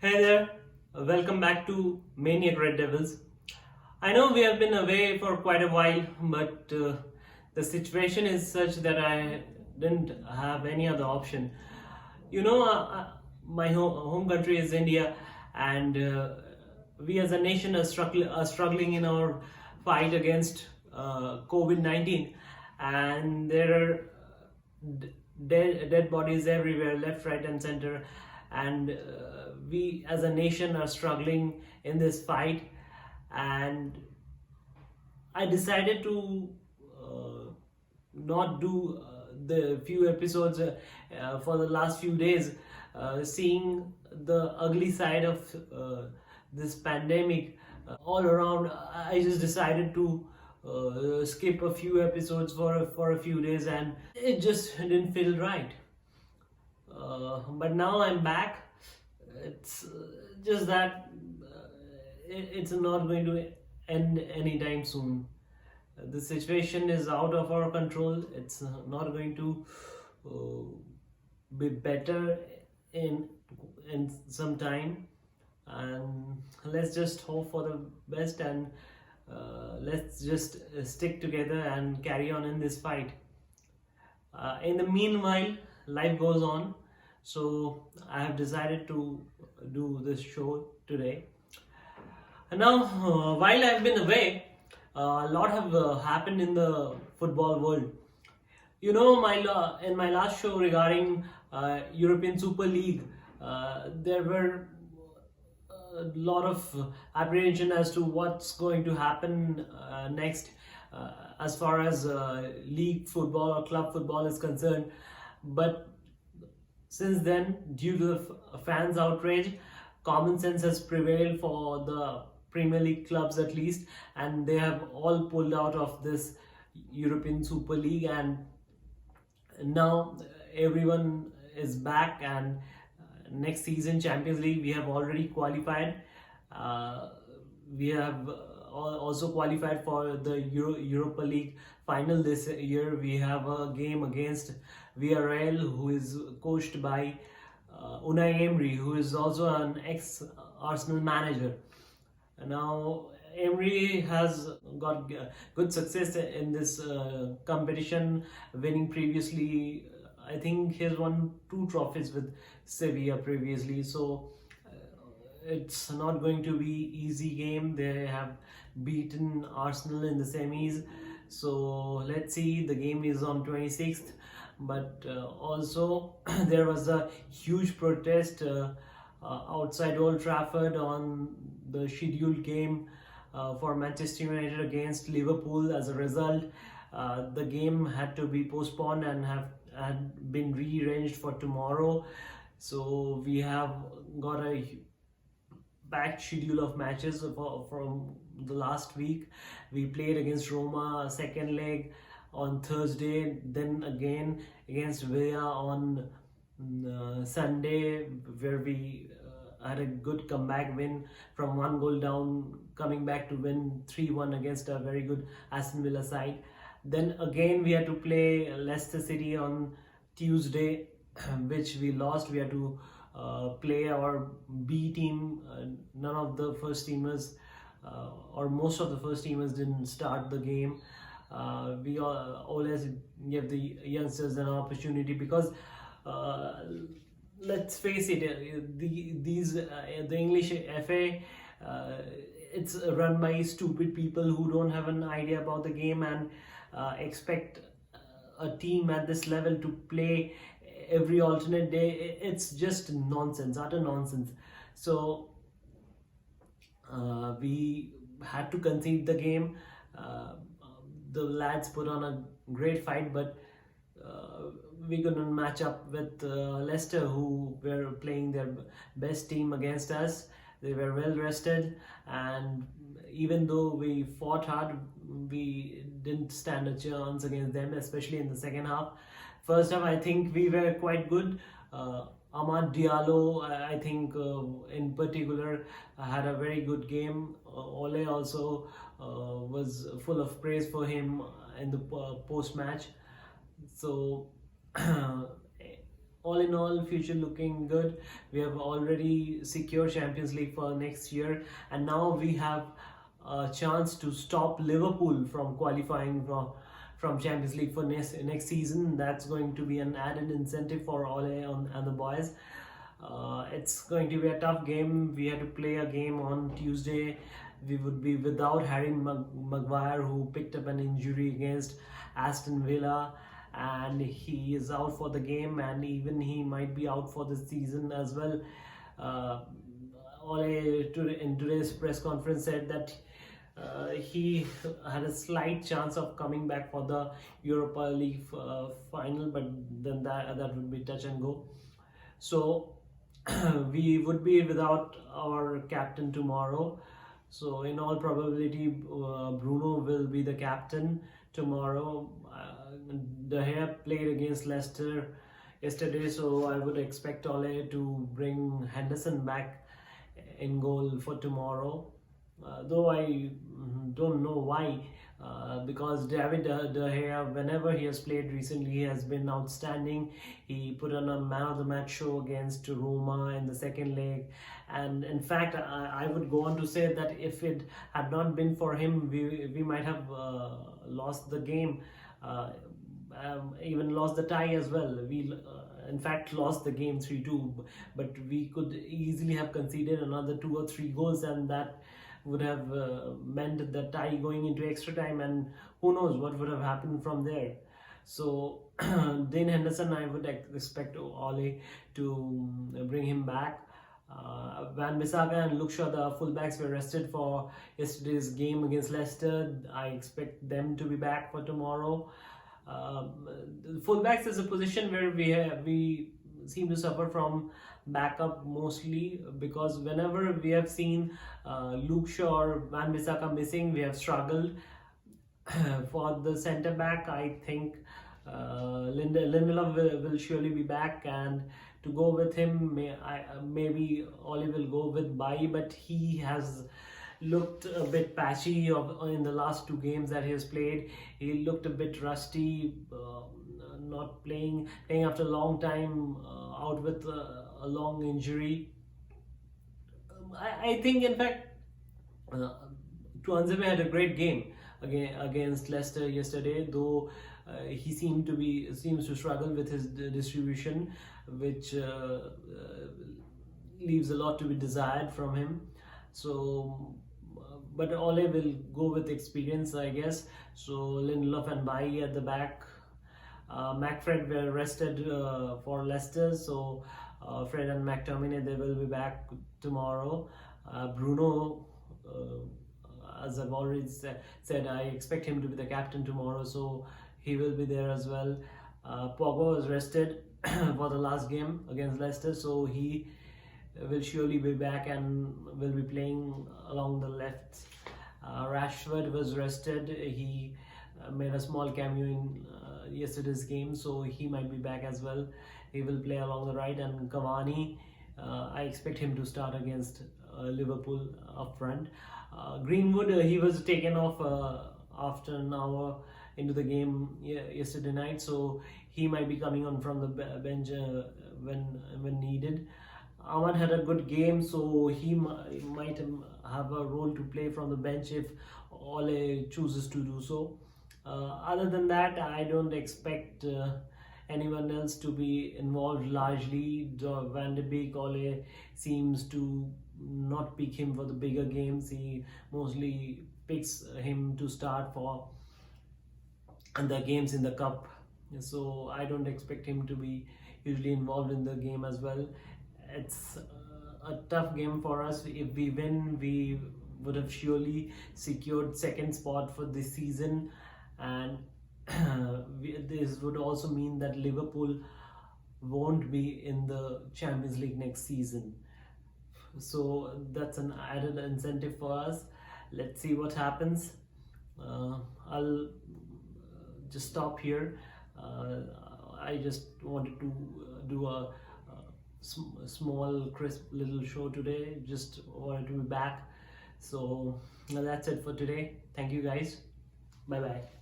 Hey there, welcome back to Maniac Red Devils. I know we have been away for quite a while, but the situation is such that I didn't have any other option. My home country is India, and we as a nation are struggling in our fight against COVID-19, and there are dead bodies everywhere, left, right, and center, and we as a nation are struggling in this fight. And I decided to not do the few episodes for the last few days, seeing the ugly side of this pandemic all around. I just decided to skip a few episodes for a few days, and it just didn't feel right. But now I'm back. It's just that it's not going to end anytime soon. The situation is out of our control. It's not going to uh, be better in some time, and let's just hope for the best, and let's just stick together and carry on in this fight. In the meanwhile, life goes on, so I have decided to do this show today. And now, while I've been away, a lot have happened in the football world. In my last show regarding European Super League, there were a lot of apprehension as to what's going to happen next, as far as league football or club football is concerned. But since then, due to the fans' outrage, common sense has prevailed for the Premier League clubs at least, and they have all pulled out of this European Super League, and now everyone is back. And next season Champions League, we have already qualified. uh, we have also qualified for the Europa League final this year. We have a game against Villarreal, who is coached by Unai Emery, who is also an ex Arsenal manager. Now, Emery has got good success in this competition, winning previously. I think he has won two trophies with Sevilla previously, so it's not going to be easy game. They have beaten Arsenal in the semis, so let's see. The game is on 26th, but also there was a huge protest outside Old Trafford on the scheduled game for Manchester United against Liverpool. As a result, the game had to be postponed and had been rearranged for tomorrow. So we have got a packed schedule of matches from the last week. We played against Roma second leg on Thursday, then again against Villa on Sunday, where we had a good comeback win from one goal down, coming back to win 3-1 against a very good Aston Villa side. Then again we had to play Leicester City on Tuesday, which we lost. We had to play our B team. None of the first teamers, or most of the first teamers, didn't start the game. We always give the youngsters an opportunity, because let's face it, the English FA, it's run by stupid people who don't have an idea about the game, and expect a team at this level to play every alternate day. It's just nonsense, utter nonsense. So we had to concede the game. The lads put on a great fight, but we couldn't match up with Leicester, who were playing their best team against us. They were well rested, and even though we fought hard, we didn't stand a chance against them, especially in the second half. First half, I think we were quite good. Amad Diallo, I think in particular, had a very good game. Ole also was full of praise for him in the post match. So all in all, future looking good. We have already secured Champions League for next year, and now we have a chance to stop Liverpool from qualifying from Champions League for next season. That's going to be an added incentive for Ole and the boys. It's going to be a tough game. We had to play a game on Tuesday. We would be without Harry Maguire, who picked up an injury against Aston Villa, and he is out for the game, and even he might be out for the season as well. Uh, Ole in today's press conference said that he had a slight chance of coming back for the Europa League final, but then that would be touch and go. So we would be without our captain tomorrow. So in all probability, Bruno will be the captain tomorrow. De Gea played against Leicester yesterday, so I would expect Ole to bring Henderson back in goal for tomorrow. Though I don't know why, because David De Gea, whenever he has played recently, he has been outstanding. He put on a man of the match show against Roma in the second leg, and in fact, I would go on to say that if it had not been for him, we might have lost the game. Even lost the tie as well. We in fact lost the game 3-2, but we could easily have conceded another 2 or 3 goals, and that would have meant the tie going into extra time, and who knows what would have happened from there. So Dean Henderson, I would expect Ole to bring him back. Van Bissaka and Luke Shaw, the fullbacks, were rested for yesterday's game against Leicester. I expect them to be back for tomorrow. Fullbacks is a position where we seem to suffer from backup mostly, because whenever we have seen Luke Shaw or Van Bissaka missing, we have struggled. For the centre back, I think Lindelof will surely be back, and to go with him, maybe Ole will go with Bai, but he has looked a bit patchy in the last 2 games that he has played. He looked a bit rusty, not playing after a long time, out with a long injury. I think, in fact, Tuanzebe had a great game against Leicester yesterday, though he seems to struggle with his distribution, which leaves a lot to be desired from him. So, but Ole will go with experience, I guess. So Lindelof and Bailly at the back. McFred were rested for Leicester, so Fred and McTominay, they will be back tomorrow. Bruno, as I've already said, I expect him to be the captain tomorrow, so he will be there as well. Pogba was rested for the last game against Leicester, so he will surely be back and will be playing along the left. Rashford was rested. He made a small cameo in yesterday's game, so he might be back as well. He will play along the right. And Cavani, I expect him to start against Liverpool up front. Greenwood, he was taken off after an hour into the game yesterday night, so he might be coming on from the bench when needed. Ahmad had a good game, so he might have a role to play from the bench if Ole chooses to do so. Other than that, I don't expect anyone else to be involved largely. Van de Beek, Ole seems to not pick him for the bigger games. He mostly picks him to start for the games in the cup. So I don't expect him to be hugely involved in the game as well. It's a tough game for us. If we win, we would have surely secured second spot for this season, and this would also mean that Liverpool won't be in the Champions League next season. So that's an added incentive for us. Let's see what happens. I'll just stop here. I just wanted to do a small, crisp little show today. Just wanted to be back. So that's it for today. Thank you guys. Bye bye.